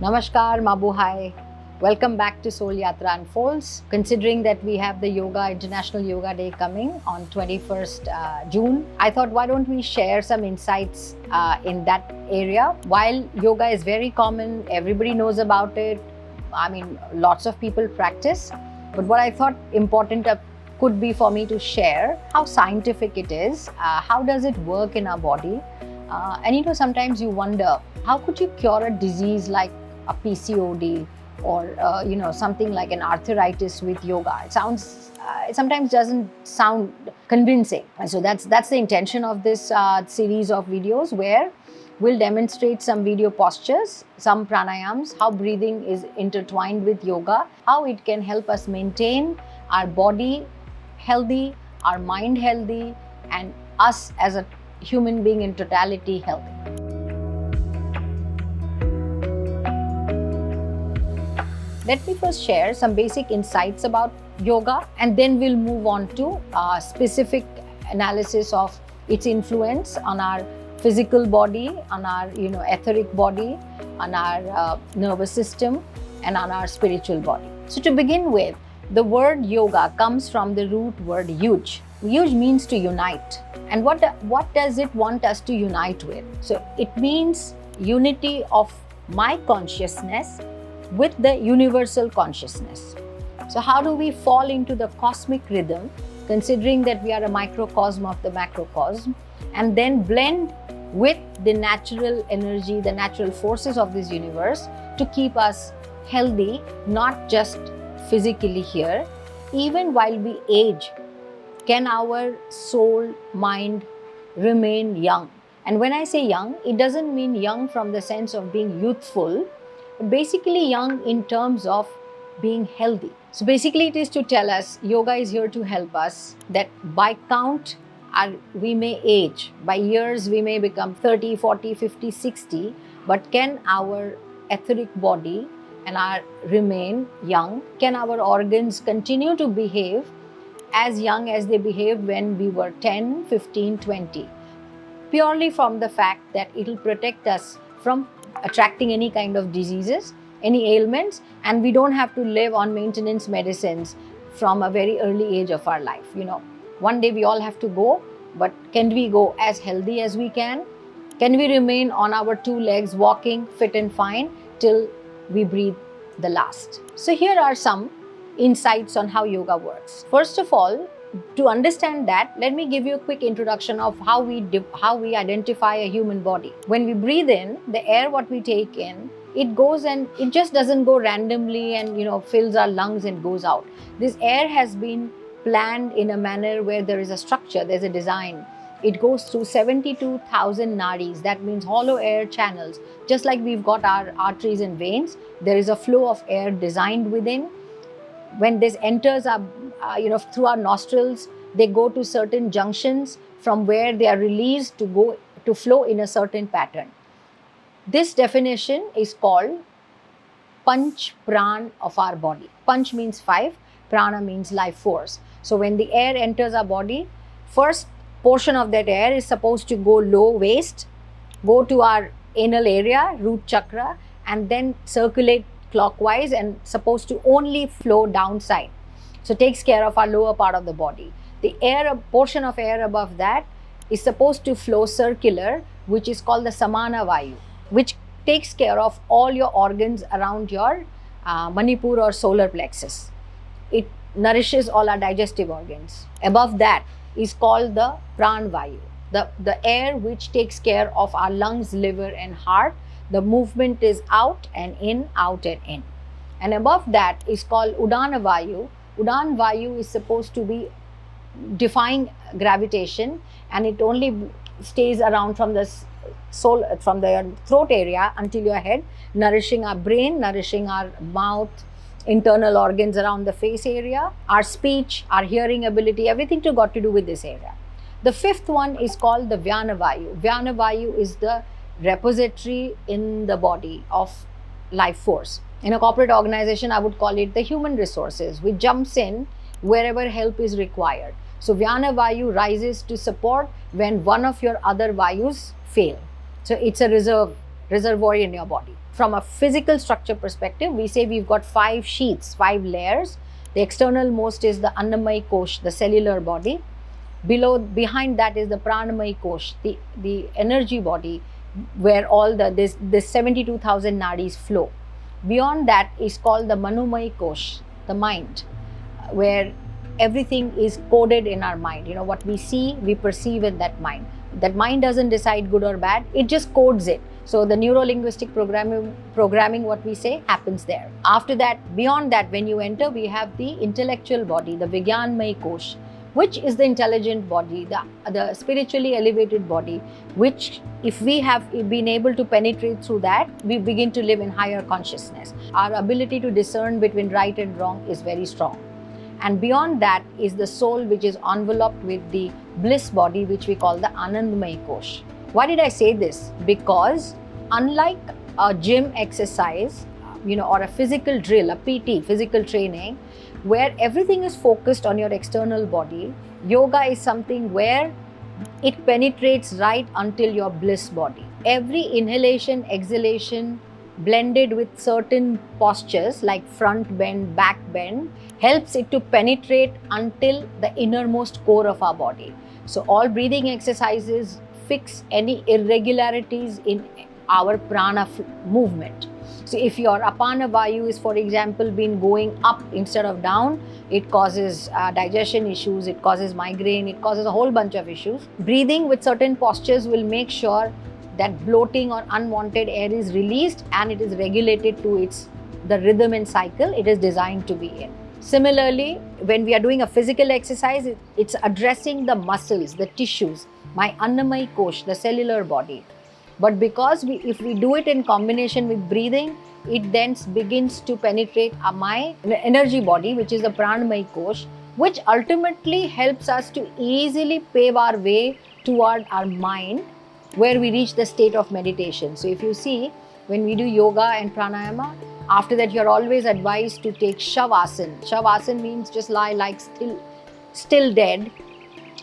Namaskar, Mabuhai. Welcome back to Soul Yatra Unfolds. Considering that we have the International Yoga Day coming on 21st June, I thought why don't we share some insights in that area. While yoga is very common, everybody knows about it. I mean, lots of people practice. But what I thought important could be for me to share how scientific it is, how does it work in our body. And sometimes you wonder, how could you cure a disease like a PCOD or something like an arthritis with yoga? It sometimes doesn't sound convincing. And so that's the intention of this series of videos, where we'll demonstrate some video postures, some pranayams, how breathing is intertwined with yoga, how it can help us maintain our body healthy, our mind healthy, and us as a human being in totality healthy. Let me first share some basic insights about yoga, and then we'll move on to specific analysis of its influence on our physical body, on our etheric body, on our nervous system, and on our spiritual body. So to begin with, the word yoga comes from the root word yuj. Yuj means to unite. And what does it want us to unite with? So it means unity of my consciousness with the universal consciousness. So how do we fall into the cosmic rhythm, considering that we are a microcosm of the macrocosm, and then blend with the natural energy, the natural forces of this universe to keep us healthy, not just physically here. Even while we age, can our soul, mind remain young? And when I say young, it doesn't mean young from the sense of being youthful, but basically young in terms of being healthy. So basically it is to tell us, yoga is here to help us, that by count, we may age. By years, we may become 30, 40, 50, 60, but can our etheric body and remain young? Can our organs continue to behave as young as they behaved when we were 10, 15, 20? Purely from the fact that it will protect us from attracting any kind of diseases, any ailments, and we don't have to live on maintenance medicines from a very early age of our life. One day we all have to go, but can we go as healthy as we can? Can we remain on our two legs, walking fit and fine till we breathe the last? So here are some insights on how yoga works. First of all, to understand that, let me give you a quick introduction of how we identify a human body. When we breathe in, the air what we take in, it goes and it just doesn't go randomly and fills our lungs and goes out. This air has been planned in a manner where there is a structure, there's a design. It goes through 72,000 nadis, that means hollow air channels. Just like we've got our arteries and veins, there is a flow of air designed within. When this enters through our nostrils, they go to certain junctions from where they are released to flow in a certain pattern. This definition is called Panch Pran of our body. Panch means 5, Prana means life force. So when the air enters our body, first portion of that air is supposed to go low waist, go to our anal area, root chakra, and then circulate clockwise and supposed to only flow downside. So takes care of our lower part of the body. The portion of air above that is supposed to flow circular, which is called the Samana Vayu, which takes care of all your organs around your Manipur or solar plexus. It nourishes all our digestive organs. Above that is called the Pran Vayu, the air which takes care of our lungs, liver and heart. The movement is out and in, out and in. And above that is called Udana Vayu. Udan Vayu is supposed to be defying gravitation, and it only stays around from the throat area until your head, nourishing our brain, nourishing our mouth, internal organs around the face area, our speech, our hearing ability, everything got to do with this area. The fifth one is called the Vyana Vayu. Vyana Vayu is the repository in the body of life force. In a corporate organization, I would call it the human resources, which jumps in wherever help is required. So Vyana Vayu rises to support when one of your other Vayus fail. So it's a reservoir in your body. From a physical structure perspective, we say we've got 5 sheets, 5 layers. The external most is the Annamaya Kosh, the cellular body. Behind that is the Pranamaya Kosh, the energy body, where all this 72,000 nadis flow. Beyond that is called the Manomaya Kosh, the mind, where everything is coded in our mind. You know, what we see, we perceive in that mind. That mind doesn't decide good or bad, it just codes it. So the neuro-linguistic programming, what we say, happens there. After that, beyond that, when you enter, we have the intellectual body, the Vigyanmaya Kosh, which is the intelligent body, the spiritually elevated body, which if we have been able to penetrate through that, we begin to live in higher consciousness. Our ability to discern between right and wrong is very strong. And beyond that is the soul, which is enveloped with the bliss body, which we call the Anandamaya Kosh. Why did I say this? Because unlike a gym exercise, or a physical drill, a PT, physical training, where everything is focused on your external body, yoga is something where it penetrates right until your bliss body. Every inhalation, exhalation, blended with certain postures like front bend, back bend, helps it to penetrate until the innermost core of our body. So all breathing exercises fix any irregularities in our prana movement. So if your apana vayu is, for example, been going up instead of down, it causes digestion issues, it causes migraine, it causes a whole bunch of issues. Breathing with certain postures will make sure that bloating or unwanted air is released and it is regulated to the rhythm and cycle it is designed to be in. Similarly, when we are doing a physical exercise, it's addressing the muscles, the tissues, my Annamaya Kosh, the cellular body. But because if we do it in combination with breathing, it then begins to penetrate my energy body, which is the Pranamaya Kosh, which ultimately helps us to easily pave our way toward our mind, where we reach the state of meditation. So if you see, when we do yoga and pranayama, after that you're always advised to take Shavasana. Shavasana means just lie like still dead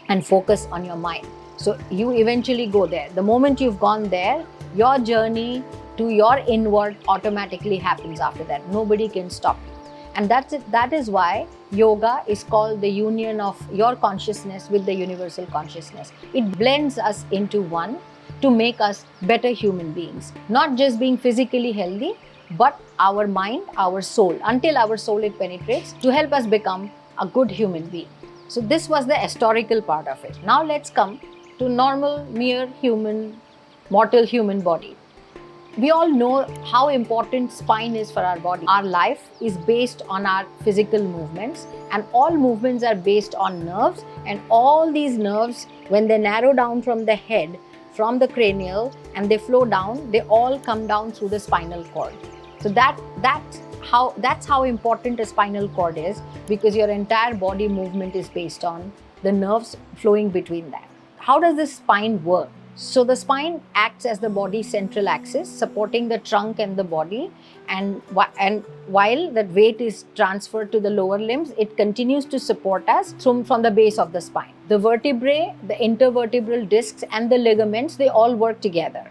and focus on your mind. So you eventually go there. The moment you've gone there, your journey to your inward automatically happens after that. Nobody can stop you. And that's it. That is why yoga is called the union of your consciousness with the universal consciousness. It blends us into one to make us better human beings. Not just being physically healthy, but our mind, our soul, until our soul it penetrates, to help us become a good human being. So this was the historical part of it. Now let's come to normal, mere human, mortal human body. We all know how important spine is for our body. Our life is based on our physical movements, and all movements are based on nerves, and all these nerves, when they narrow down from the head, from the cranial, and they flow down, they all come down through the spinal cord. So that's how important a spinal cord is, because your entire body movement is based on the nerves flowing between that. How does the spine work? So the spine acts as the body's central axis, supporting the trunk and the body, and while that weight is transferred to the lower limbs, it continues to support us from the base of the spine. The vertebrae, the intervertebral discs and the ligaments, they all work together.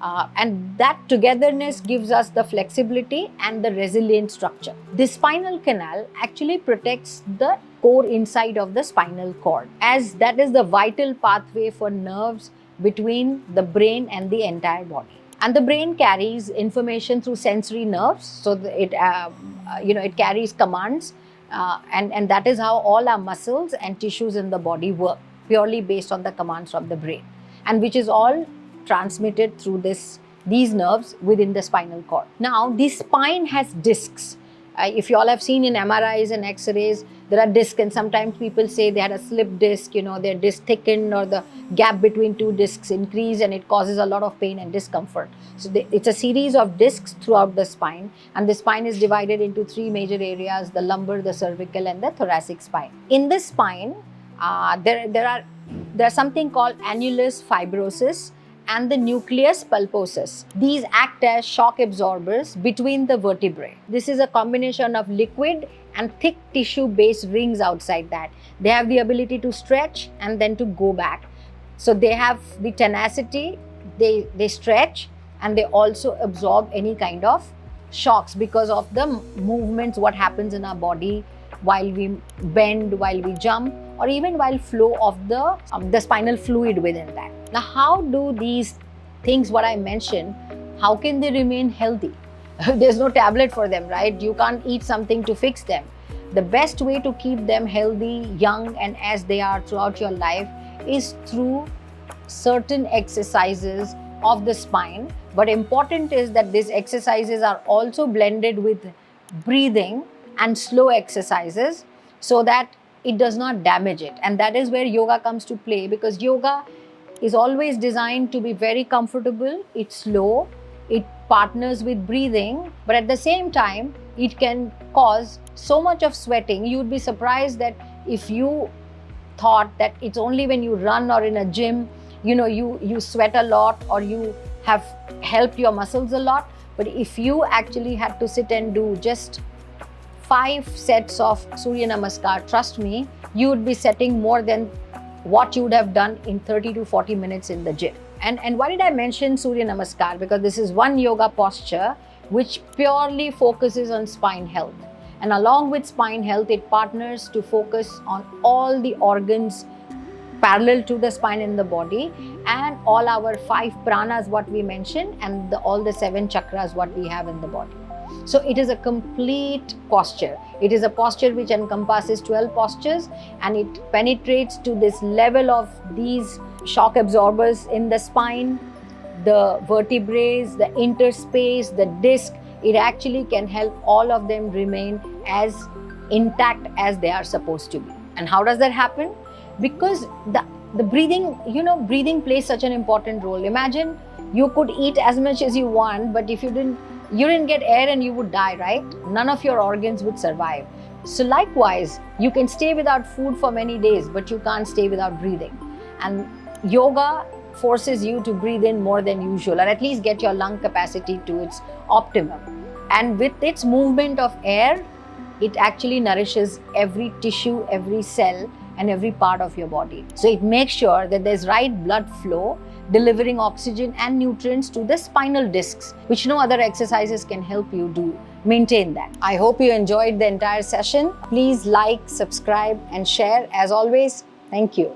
And that togetherness gives us the flexibility and the resilient structure. The spinal canal actually protects the core inside of the spinal cord, as that is the vital pathway for nerves between the brain and the entire body. And the brain carries information through sensory nerves, so it carries commands, and that is how all our muscles and tissues in the body work, purely based on the commands from the brain, and which is all transmitted through these nerves within the spinal cord. Now, the spine has discs. If you all have seen in MRIs and X-rays, there are discs, and sometimes people say they had a slip disc, their disc thickened or the gap between two discs increased, and it causes a lot of pain and discomfort. So it's a series of discs throughout the spine, and the spine is divided into 3 major areas: the lumbar, the cervical, and the thoracic spine. In the spine, there's something called annulus fibrosus and the nucleus pulposus. These act as shock absorbers between the vertebrae. This is a combination of liquid and thick tissue-based rings outside that. They have the ability to stretch and then to go back. So they have the tenacity, they stretch, and they also absorb any kind of shocks because of the movements, what happens in our body while we bend, while we jump, or even while flow of the spinal fluid within that. Now, how do these things, what I mentioned, how can they remain healthy? There's no tablet for them, right? You can't eat something to fix them. The best way to keep them healthy, young, and as they are throughout your life is through certain exercises of the spine. But important is that these exercises are also blended with breathing and slow exercises so that it does not damage it. And that is where yoga comes to play, because yoga is always designed to be very comfortable. It's slow, it partners with breathing, but at the same time it can cause so much of sweating. You would be surprised that if you thought that it's only when you run or in a gym, you sweat a lot or you have helped your muscles a lot. But if you actually had to sit and do just 5 sets of Surya Namaskar, trust me, you would be setting more than what you would have done in 30 to 40 minutes in the gym. And why did I mention Surya Namaskar? Because this is one yoga posture which purely focuses on spine health. And along with spine health, it partners to focus on all the organs parallel to the spine in the body, and all our 5 pranas, what we mentioned, and all the 7 chakras, what we have in the body. So it is a complete posture. It is a posture which encompasses 12 postures, and it penetrates to this level of these shock absorbers in the spine, the vertebrae, the interspace, the disc. It actually can help all of them remain as intact as they are supposed to be. And how does that happen? Because the breathing, breathing plays such an important role. Imagine you could eat as much as you want, but if you didn't get air and you would die, right? None of your organs would survive. So likewise, you can stay without food for many days, but you can't stay without breathing. And yoga forces you to breathe in more than usual, or at least get your lung capacity to its optimum. And with its movement of air, it actually nourishes every tissue, every cell, and every part of your body. So it makes sure that there's right blood flow, delivering oxygen and nutrients to the spinal discs, which no other exercises can help you do. Maintain that. I hope you enjoyed the entire session. Please like, subscribe, and share. As always, thank you.